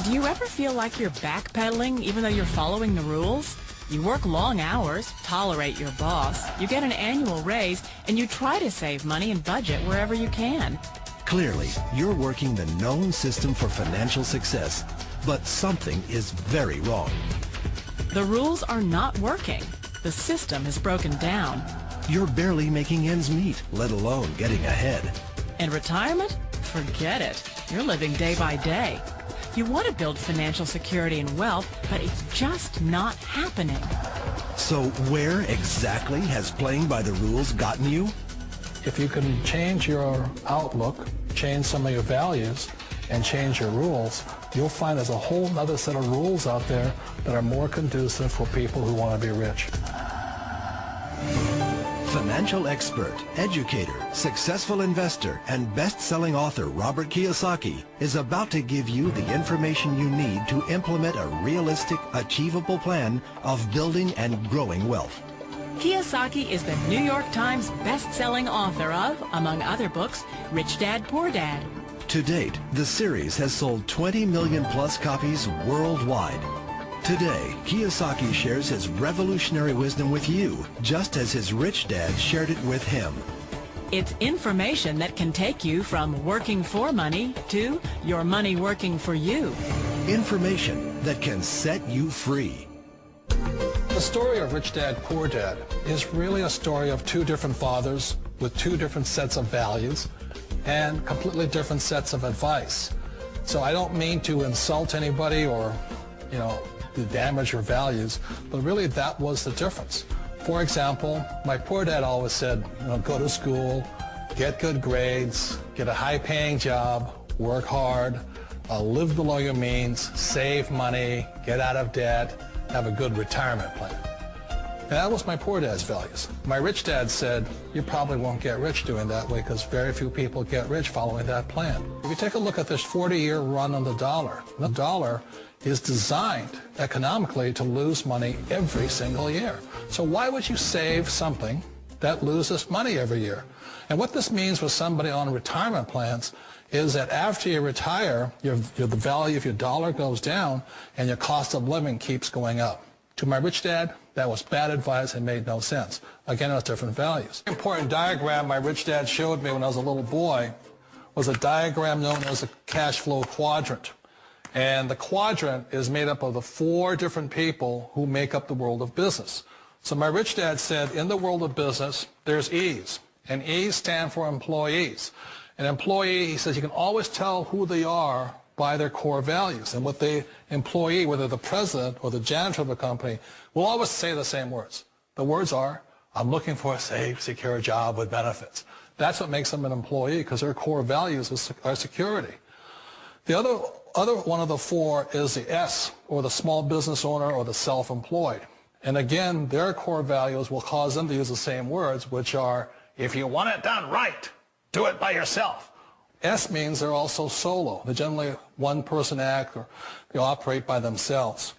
Do you ever feel like you're backpedaling even though you're following the rules? You work long hours, tolerate your boss, you get an annual raise, and you try to save money and budget wherever you can. Clearly, you're working the known system for financial success, but something is very wrong. The rules are not working. The system is broken down. You're barely making ends meet, let alone getting ahead. And retirement? Forget it. You're living day by day. You want to build financial security and wealth, but it's just not happening. So where exactly has playing by the rules gotten you? If you can change your outlook, change some of your values, and change your rules, you'll find there's a whole other set of rules out there that are more conducive for people who want to be rich. Financial expert, educator, successful investor, and best-selling author Robert Kiyosaki is about to give you the information you need to implement a realistic, achievable plan of building and growing wealth. Kiyosaki is the New York Times best-selling author of, among other books, Rich Dad, Poor Dad. To date, the series has sold 20 million plus copies worldwide. Today, Kiyosaki shares his revolutionary wisdom with you, just as his rich dad shared it with him. It's information that can take you from working for money to your money working for you. Information that can set you free. The story of Rich Dad, Poor Dad is really a story of two different fathers with two different sets of values and completely different sets of advice. So I don't mean to insult anybody or, to damage your values, but really that was the difference. For example, my poor dad always said, go to school, get good grades, get a high-paying job, work hard, live below your means, save money, get out of debt, have a good retirement plan. And that was my poor dad's values. My rich dad said, you probably won't get rich doing that way because very few people get rich following that plan. If you take a look at this 40-year run on the dollar is designed economically to lose money every single year. So why would you save something that loses money every year? And what this means for somebody on retirement plans is that after you retire, the value of your dollar goes down and your cost of living keeps going up. To my rich dad, that was bad advice and made no sense. Again, it was different values. An important diagram my rich dad showed me when I was a little boy was a diagram known as a cash flow quadrant. And the quadrant is made up of the 4 different people who make up the world of business. So my rich dad said, in the world of business, there's E's. And E's stand for employees. An employee, he says, you can always tell who they are by their core values. And what the employee, whether the president or the janitor of a company, will always say the same words. The words are, I'm looking for a safe, secure job with benefits. That's what makes them an employee, because their core values are security. The other one of the 4 is the S, or the small business owner or the self-employed. And again, their core values will cause them to use the same words, which are, if you want it done right, do it by yourself. S means they're also solo. They're generally one-person act, or they operate by themselves.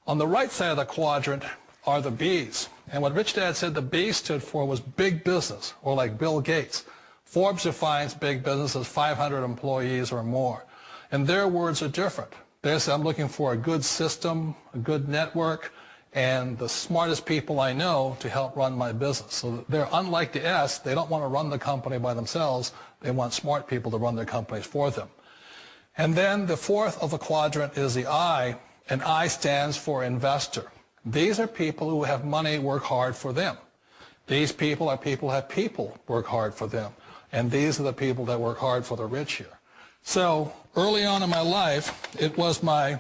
On the right side of the quadrant are the B's. And what Rich Dad said the B stood for was big business, or like Bill Gates. Forbes defines big business as 500 employees or more. And their words are different. They say, I'm looking for a good system, a good network, and the smartest people I know to help run my business. So they're unlike the S. They don't want to run the company by themselves. They want smart people to run their companies for them. And then the 4th of the quadrant is the I, and I stands for investor. These are people who have money work hard for them. These people are people who have people work hard for them. And these are the people that work hard for the rich here. So early on in my life, it was my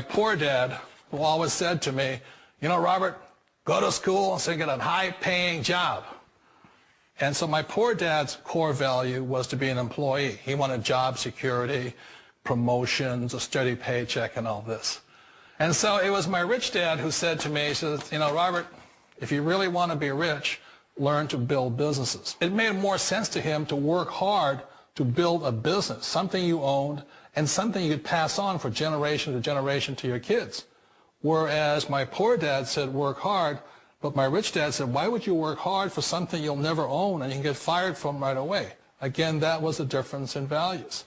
poor dad who always said to me, Robert, go to school and so get a high-paying job. And so my poor dad's core value was to be an employee. He wanted job security, promotions, a steady paycheck, and all this. And so it was my rich dad who said to me, he says, Robert, if you really want to be rich, learn to build businesses. It made more sense to him to work hard to build a business, something you owned and something you could pass on for generation to generation to your kids. Whereas my poor dad said work hard, but my rich dad said, why would you work hard for something you'll never own and you can get fired from right away? Again, that was the difference in values.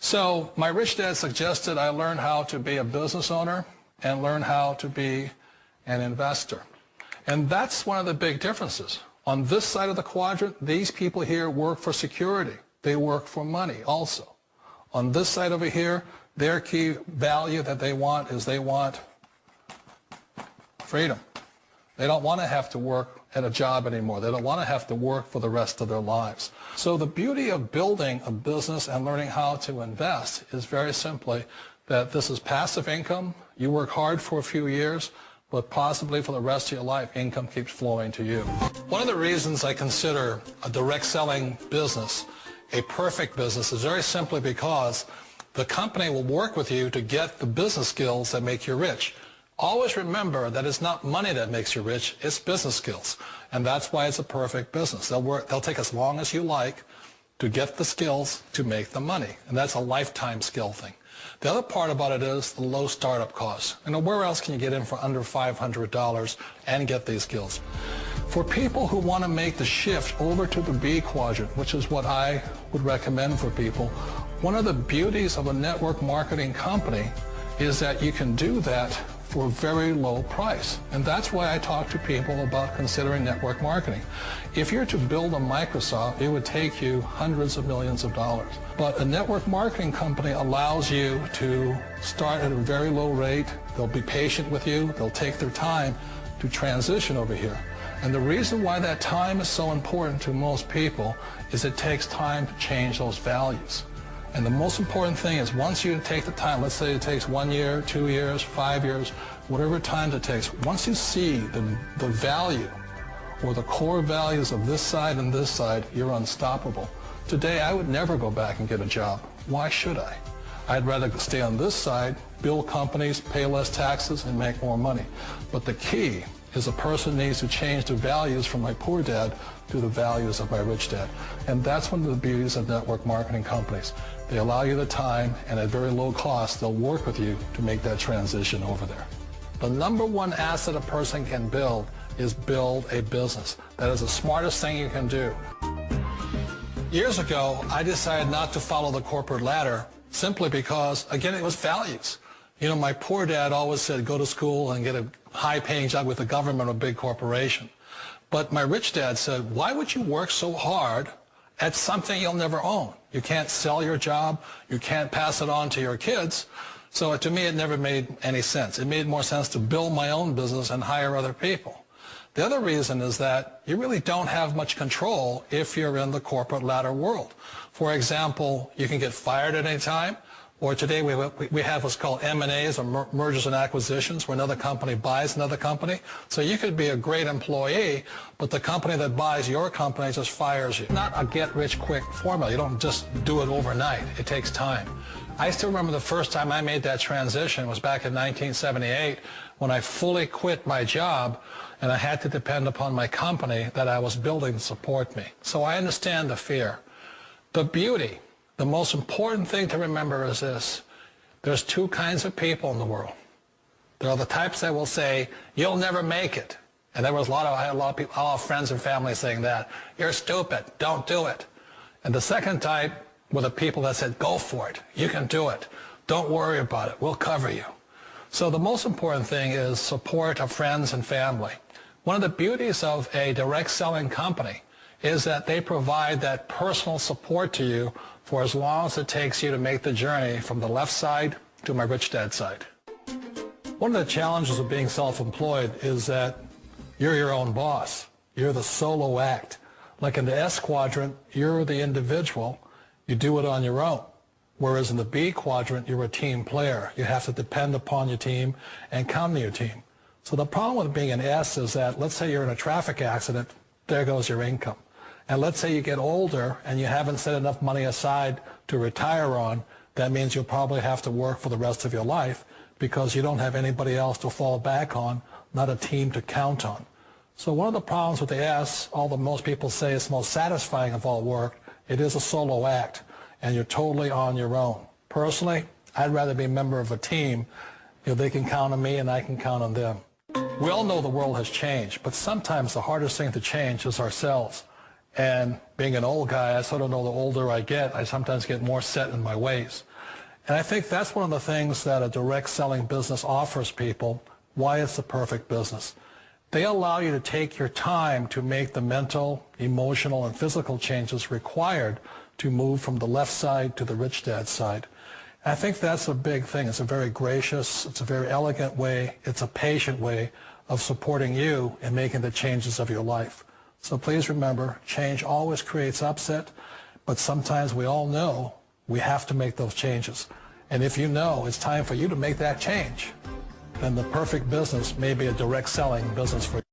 So my rich dad suggested I learn how to be a business owner and learn how to be an investor. And that's one of the big differences. On this side of the quadrant, these people here work for security. They work for money also. On this side over here, their key value that they want is they want freedom. They don't want to have to work at a job anymore. They don't want to have to work for the rest of their lives. So the beauty of building a business and learning how to invest is very simply that this is passive income. You work hard for a few years, but possibly for the rest of your life, income keeps flowing to you. One of the reasons I consider a direct selling business a perfect business is very simply because the company will work with you to get the business skills that make you rich. Always remember that it's not money that makes you rich, it's business skills. And that's why it's a perfect business. They'll take as long as you like to get the skills to make the money. And that's a lifetime skill thing. The other part about it is the low startup costs. You know, where else can you get in for under $500 and get these skills? For people who want to make the shift over to the B quadrant, which is what I would recommend for people, one of the beauties of a network marketing company is that you can do that for a very low price. And that's why I talk to people about considering network marketing. If you're to build a Microsoft, it would take you hundreds of millions of dollars. But a network marketing company allows you to start at a very low rate. They'll be patient with you. They'll take their time to transition over here. And the reason why that time is so important to most people is it takes time to change those values. And the most important thing is once you take the time, let's say it takes 1 year, 2 years, 5 years, whatever time it takes, once you see the value or the core values of this side and this side, you're unstoppable. Today, I would never go back and get a job. Why should I? I'd rather stay on this side, build companies, pay less taxes, and make more money. But the key is a person needs to change the values from my poor dad to the values of my rich dad. And that's one of the beauties of network marketing companies. They allow you the time, and at very low cost, they'll work with you to make that transition over there. The number one asset a person can build is build a business. That is the smartest thing you can do. Years ago, I decided not to follow the corporate ladder simply because, again, it was values. You know, my poor dad always said, go to school and get a high-paying job with the government or a big corporation. But my rich dad said, why would you work so hard at something you'll never own? You can't sell your job. You can't pass it on to your kids. So to me, it never made any sense. It made more sense to build my own business and hire other people. The other reason is that you really don't have much control if you're in the corporate ladder world. For example, you can get fired at any time. Or today we have what's called M&As, or mergers and acquisitions, where another company buys another company. So you could be a great employee, but the company that buys your company just fires you. Not a get-rich-quick formula. You don't just do it overnight. It takes time. I still remember the first time I made that transition was back in 1978 when I fully quit my job and I had to depend upon my company that I was building to support me. So I understand the fear. The beauty. The most important thing to remember is this. There's two kinds of people in the world. There are the types that will say, you'll never make it. And I had a lot of people, a lot of friends and family saying that. You're stupid. Don't do it. And the second type were the people that said, go for it. You can do it. Don't worry about it. We'll cover you. So the most important thing is support of friends and family. One of the beauties of a direct selling company is that they provide that personal support to you for as long as it takes you to make the journey from the left side to my rich dad side. One of the challenges of being self-employed is that you're your own boss. You're the solo act. Like in the S quadrant, you're the individual. You do it on your own. Whereas in the B quadrant, you're a team player. You have to depend upon your team and count on your team. So the problem with being an S is that, let's say you're in a traffic accident, there goes your income. And let's say you get older and you haven't set enough money aside to retire on, that means you'll probably have to work for the rest of your life because you don't have anybody else to fall back on, not a team to count on. So one of the problems with the S, although most people say it's most satisfying of all work, it is a solo act and you're totally on your own. Personally, I'd rather be a member of a team. You know, they can count on me and I can count on them. We all know the world has changed, but sometimes the hardest thing to change is ourselves. And being an old guy, I sort of know the older I get, I sometimes get more set in my ways. And I think that's one of the things that a direct selling business offers people, why it's the perfect business. They allow you to take your time to make the mental, emotional, and physical changes required to move from the left side to the rich dad side. I think that's a big thing. It's a very gracious, it's a very elegant way, it's a patient way of supporting you in making the changes of your life. So please remember, change always creates upset, but sometimes we all know we have to make those changes. And if you know it's time for you to make that change, then the perfect business may be a direct selling business for you.